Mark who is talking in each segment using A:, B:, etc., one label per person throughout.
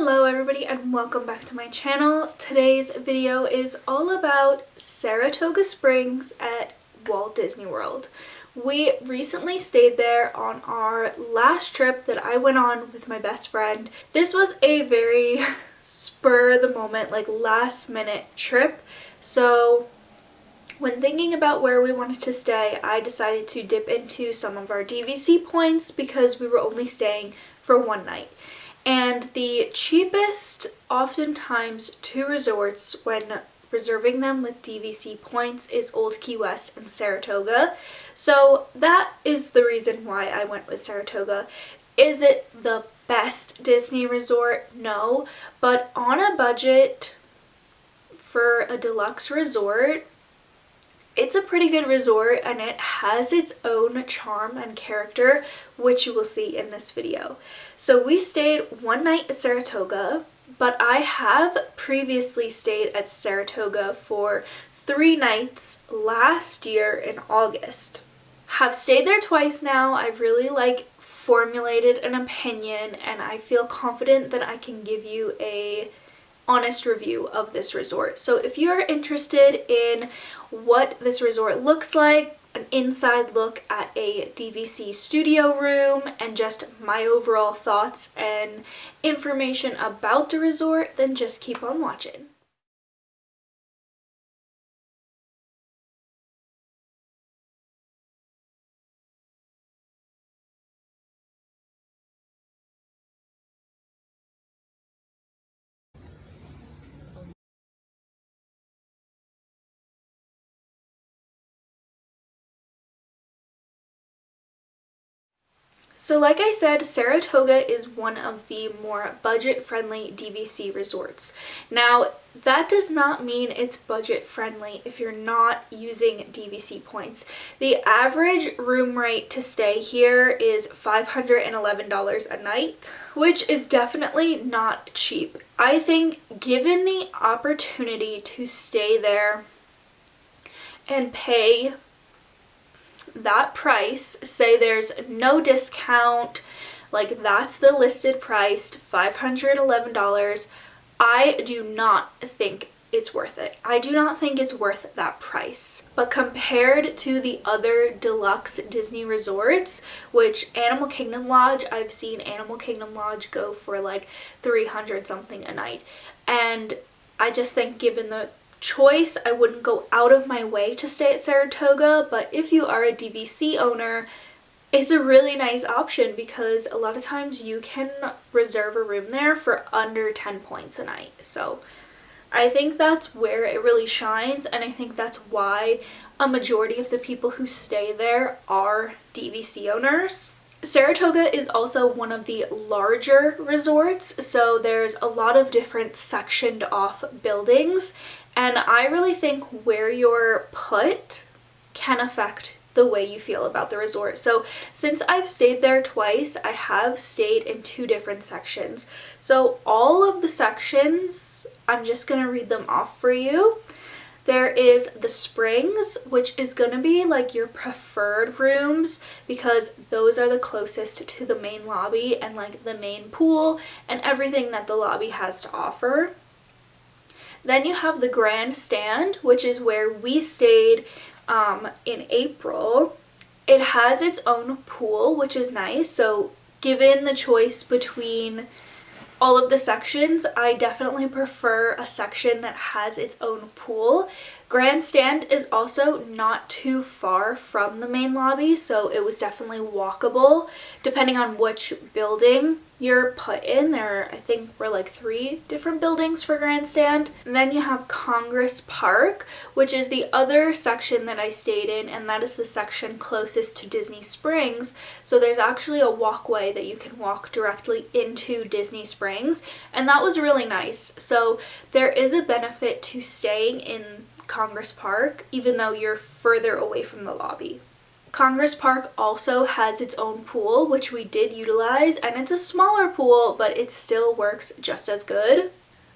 A: Hello everybody and welcome back to my channel. Today's video is all about Saratoga Springs at Walt Disney World. We recently stayed there on our last trip that I went on with my best friend. This was a very spur of the moment, like last minute trip. So when thinking about where we wanted to stay, I decided to dip into some of our DVC points because we were only staying for one night. And the cheapest, oftentimes, two resorts when reserving them with DVC points is Old Key West and Saratoga. So that is the reason why I went with Saratoga. Is it the best Disney resort? No. But on a budget for a deluxe resort, it's a pretty good resort and it has its own charm and character, which you will see in this video. So we stayed one night at Saratoga, but I have previously stayed at Saratoga for 3 nights last year in August. Have stayed there twice now. I've really formulated an opinion and I feel confident that I can give you a honest review of this resort. So if you're interested in what this resort looks like, an inside look at a DVC studio room, and just my overall thoughts and information about the resort, then just keep on watching. So like I said, Saratoga is one of the more budget-friendly DVC resorts. Now, that does not mean it's budget-friendly if you're not using DVC points. The average room rate to stay here is $511 a night, which is definitely not cheap. I think given the opportunity to stay there and pay that price, say there's no discount, like that's the listed price, $511, I do not think it's worth it. I do not think it's worth that price. But compared to the other deluxe Disney resorts, which Animal Kingdom Lodge, I've seen Animal Kingdom Lodge go for like 300 something a night, and I just think given the choice, I wouldn't go out of my way to stay at Saratoga, but if you are a DVC owner, it's a really nice option because a lot of times you can reserve a room there for under 10 points a night. So I think that's where it really shines, and I think that's why a majority of the people who stay there are DVC owners. Saratoga is also one of the larger resorts, so there's a lot of different sectioned off buildings, and I really think where you're put can affect the way you feel about the resort. So since I've stayed there twice, I have stayed in 2 different sections. So all of the sections, I'm just going to read them off for you. There is the Springs, which is going to be like your preferred rooms because those are the closest to the main lobby and like the main pool and everything that the lobby has to offer. Then you have the Grandstand, which is where we stayed in April. It has its own pool, which is nice. So given the choice between all of the sections, I definitely prefer a section that has its own pool. Grandstand is also not too far from the main lobby, so it was definitely walkable depending on which building you're put in. There, I think, were like 3 different buildings for Grandstand. And then you have Congress Park, which is the other section that I stayed in, and that is the section closest to Disney Springs. So there's actually a walkway that you can walk directly into Disney Springs, and that was really nice. So there is a benefit to staying in Congress Park, even though you're further away from the lobby. Congress Park also has its own pool, which we did utilize, and it's a smaller pool, but it still works just as good.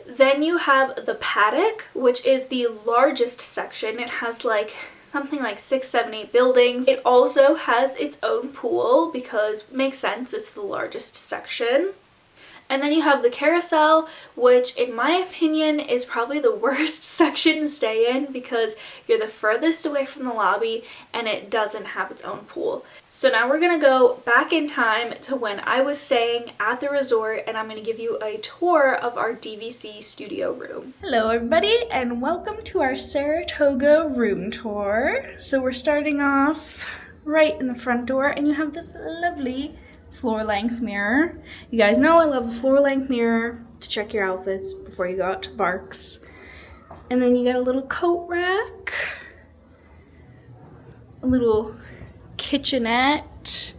A: Then you have the Paddock, which is the largest section. It has like something like 6, 7, 8 buildings. It also has its own pool because it makes sense, it's the largest section. And then you have the carousel, which in my opinion is probably the worst section to stay in because you're the furthest away from the lobby and it doesn't have its own pool. So now we're gonna go back in time to when I was staying at the resort, and I'm gonna give you a tour of our DVC studio room. Hello everybody, and welcome to our Saratoga room tour. So we're starting off right in the front door, and you have this lovely floor-length mirror. You guys know I love a floor-length mirror to check your outfits before you go out to barks. And then you got a little coat rack, a little kitchenette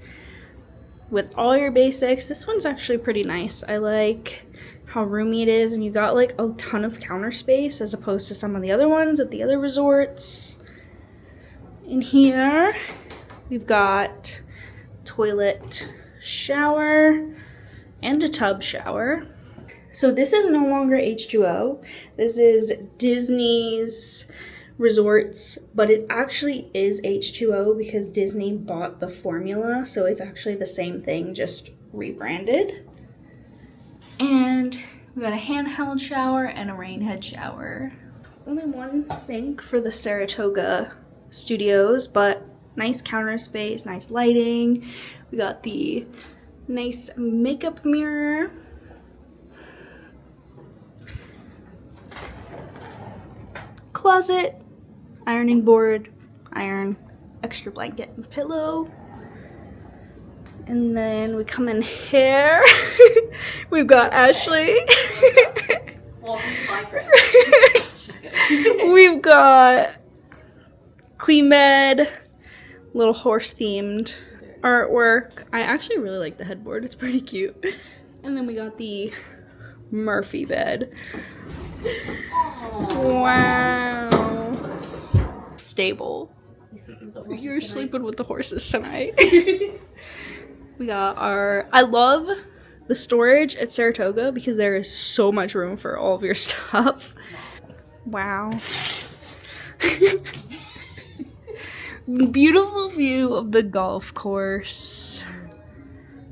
A: with all your basics. This one's actually pretty nice. I like how roomy it is, and you got like a ton of counter space as opposed to some of the other ones at the other resorts. In here we've got toilet, shower, and a tub shower. So this is no longer H2O. This is Disney's Resorts, but it actually is H2O because Disney bought the formula, so it's actually the same thing, just rebranded. And we got a handheld shower and a rain head shower. Only one sink for the Saratoga studios, but nice counter space, nice lighting. We got the nice makeup mirror. Closet, ironing board, iron, extra blanket and pillow. And then we come in here. We've got Ashley.
B: Welcome to my crib. She's good.
A: We've got queen bed, little horse themed artwork. I actually really like the headboard, it's pretty cute. And then we got the Murphy bed. Wow. Stable. You're sleeping with the horses tonight. We got our, I love the storage at Saratoga because there is so much room for all of your stuff. Wow. Beautiful view of the golf course.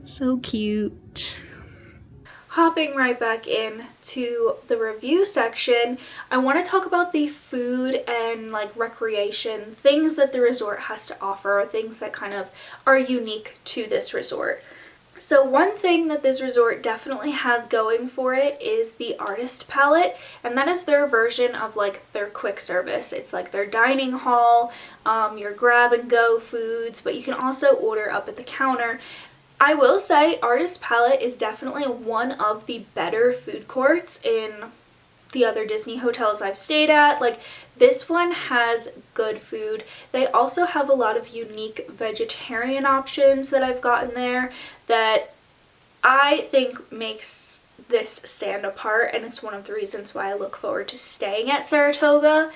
A: So cute. Hopping right back in to the review section, I want to talk about the food and like recreation, things that the resort has to offer, or things that kind of are unique to this resort. So one thing that this resort definitely has going for it is the artist palette, and that is their version of like their quick service. It's like their dining hall, your grab and go foods, but you can also order up at the counter. I will say Artist Palette is definitely one of the better food courts in the other Disney hotels I've stayed at. Like, this one has good food. They also have a lot of unique vegetarian options that I've gotten there that I think makes this stand apart, and it's one of the reasons why I look forward to staying at Saratoga,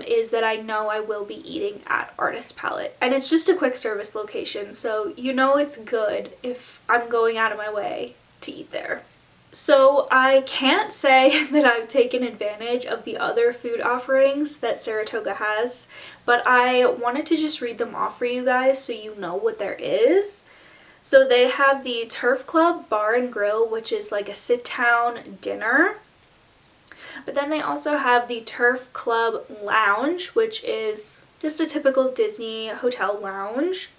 A: is that I know I will be eating at Artist Palette. And it's just a quick service location, so you know it's good if I'm going out of my way to eat there. So I can't say that I've taken advantage of the other food offerings that Saratoga has, but I wanted to just read them off for you guys so you know what there is. So they have the Turf Club Bar and Grill, which is like a sit-down dinner. But then they also have the Turf Club Lounge, which is just a typical Disney hotel lounge.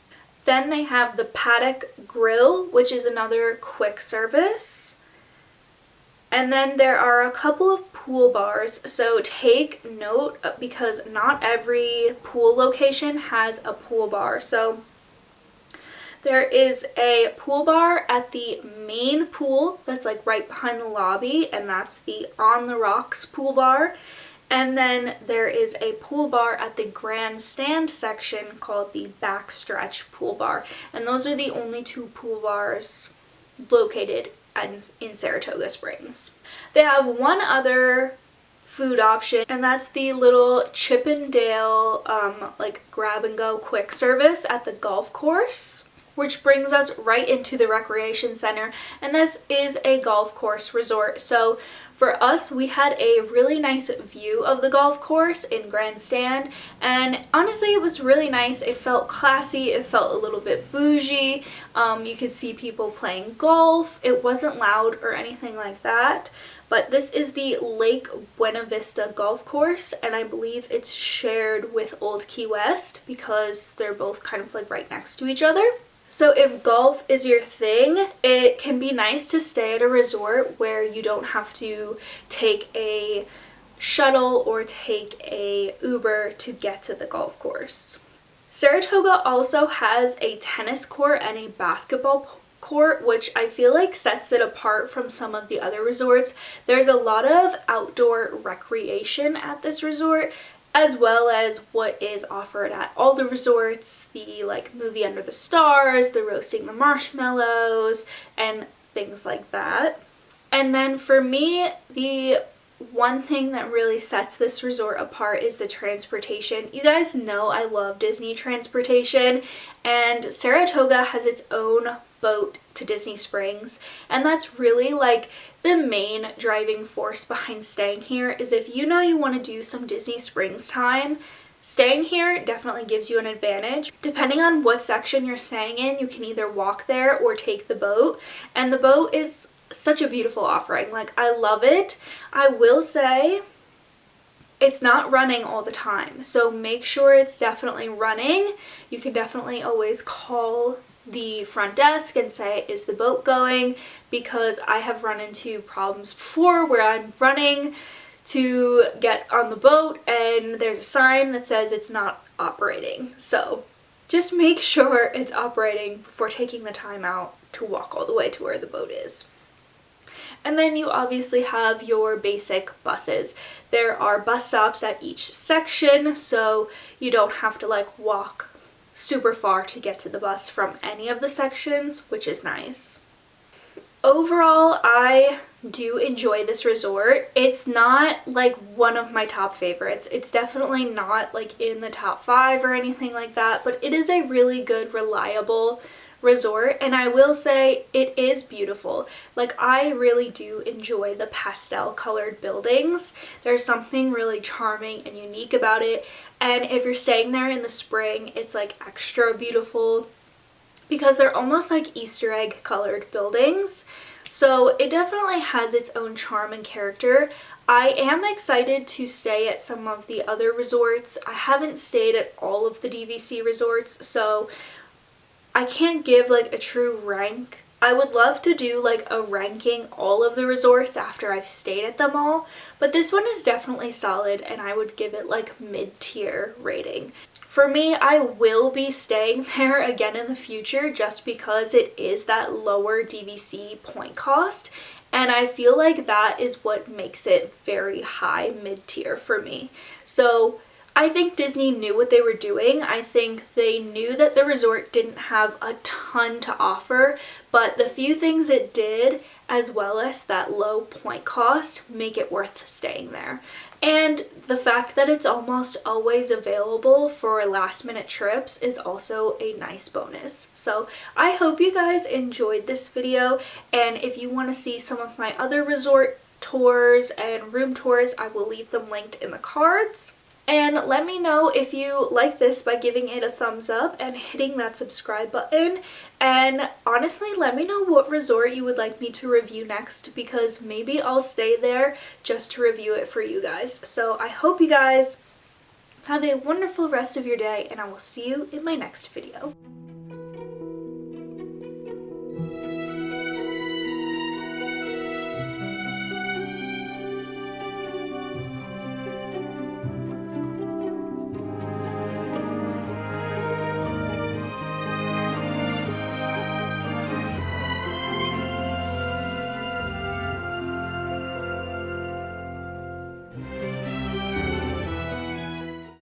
A: Then they have the Paddock Grill, which is another quick service. And then there are a couple of pool bars, so take note because not every pool location has a pool bar. So there is a pool bar at the main pool that's like right behind the lobby, and that's the On the Rocks pool bar. And then there is a pool bar at the grandstand section called the Backstretch pool bar. And those are the only two pool bars located in Saratoga Springs. They have one other food option, and that's the little Chip and Dale like grab and go quick service at the golf course, which brings us right into the recreation center. And this is a golf course resort, so For us, we had a really nice view of the golf course in Grandstand, and honestly it was really nice. It felt classy, it felt a little bit bougie. You could see people playing golf. It wasn't loud or anything like that. But this is the Lake Buena Vista golf course, and I believe it's shared with Old Key West because they're both kind of like right next to each other. So if golf is your thing, it can be nice to stay at a resort where you don't have to take a shuttle or take a Uber to get to the golf course. Saratoga also has a tennis court and a basketball court, which I feel like sets it apart from some of the other resorts. There's a lot of outdoor recreation at this resort, as well as what is offered at all the resorts, the like movie under the stars, the roasting the marshmallows, and things like that. And then for me, the one thing that really sets this resort apart is the transportation. You guys know I love Disney transportation, and Saratoga has its own boat to Disney Springs, and that's really like the main driving force behind staying here. Is if you know you want to do some Disney Springs time, staying here definitely gives you an advantage. Depending on what section you're staying in, you can either walk there or take the boat, and the boat is such a beautiful offering. Like, I love it. I will say it's not running all the time, so make sure it's definitely running. You can definitely always call the front desk and say, is the boat going? Because I have run into problems before where I'm running to get on the boat and there's a sign that says it's not operating. So just make sure it's operating before taking the time out to walk all the way to where the boat is. And then you obviously have your basic buses. There are bus stops at each section, so you don't have to like walk super far to get to the bus from any of the sections, which is nice. Overall, I do enjoy this resort. It's not like one of my top favorites. It's definitely not like in the top 5 or anything like that, but it is a really good, reliable resort, and I will say it is beautiful. Like, I really do enjoy the pastel colored buildings. There's something really charming and unique about it, and if you're staying there in the spring, it's like extra beautiful because they're almost like Easter egg colored buildings. So it definitely has its own charm and character. I am excited to stay at some of the other resorts. I haven't stayed at all of the DVC resorts, so I can't give like a true rank. I would love to do like a ranking all of the resorts after I've stayed at them all, but this one is definitely solid and I would give it like mid-tier rating. For me, I will be staying there again in the future just because it is that lower DVC point cost, and I feel like that is what makes it very high mid-tier for me. So I think Disney knew what they were doing. I think they knew that the resort didn't have a ton to offer, but the few things it did, as well as that low point cost, make it worth staying there. And the fact that it's almost always available for last minute trips is also a nice bonus. So I hope you guys enjoyed this video, and if you want to see some of my other resort tours and room tours, I will leave them linked in the cards. And let me know if you like this by giving it a thumbs up and hitting that subscribe button. And honestly, let me know what resort you would like me to review next, because maybe I'll stay there just to review it for you guys. So I hope you guys have a wonderful rest of your day, and I will see you in my next video.